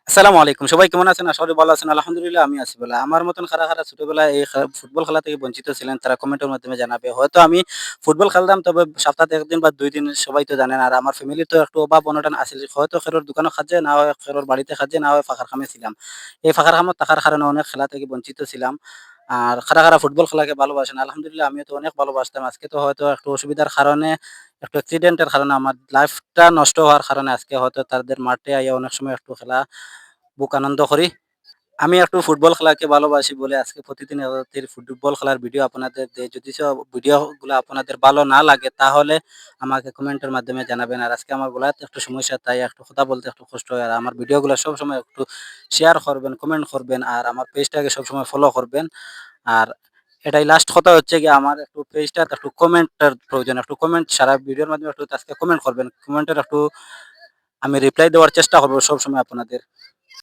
আসসালামু আলাইকুম। সবাই কেমন আছেন? আশা করি ভালো আছেন। আলহামদুলিল্লাহ আমি আছি ভালো। আমার মতন কারা ছোটবেলায় এই ফুটবল খেলা থেকে বঞ্চিত ছিলেন তারা কমেন্টের মাধ্যমে জানাবে। হয়তো আমি ফুটবল খেলতাম তবে সপ্তাহে ১ দিন বা ২ দিন সবাই তো জানেন। আর আমার ফ্যামিলির তো একটু অভাব-অনটন আছিল। হয়তো খেরোর দোকানও খাজে, না হয় খেরোর বাড়িতে খাজে, না হয় ফাঁকার কামে ছিলাম। এই ফাঁকার কামত থাকার কারণে অনেক খেলা থেকে বঞ্চিত ছিলাম। আর কারা ফুটবল খেলাকে ভালোবাসেন? আলহামদুলিল্লাহ আমিও তো অনেক ভালোবাসতাম। আজকে তো হয়তো একটু অসুবিধার কারণে, একটু অ্যাক্সিডেন্টের কারণে আমার লাইফটা নষ্ট হওয়ার কারণে আজকে হয়তো তাদের মাঠে আইয়া অনেক সময় একটু খেলা বুক আনন্দ করি। আমি একটু ফুটবল খেলাকে ভালোবাসি বলে আজকে প্রতিদিন রাতের ফুটবল খেলার ভিডিও আপনাদের দেই। যদি ভিডিওগুলো আপনাদের ভালো না লাগে তাহলে আমাকে কমেন্টের মাধ্যমে জানাবেন। আর আজকে আমার গলাতে একটু সমস্যা তাই একটু কথা বলতে একটু কষ্ট হয়। আর আমার ভিডিওগুলো সবসময় একটু শেয়ার করবেন, কমেন্ট করবেন আর আমার পেজটাকে সবসময় ফলো করবেন। আর এটাই লাস্ট কথা হচ্ছে গিয়ে আমার একটু পেজটাতে একটু কমেন্টের প্রয়োজন। একটু কমেন্ট সারা ভিডিওর মাধ্যমে একটু আজকে কমেন্ট করবেন। কমেন্টের একটু আমি রিপ্লাই দেওয়ার চেষ্টা করব সবসময় আপনাদের।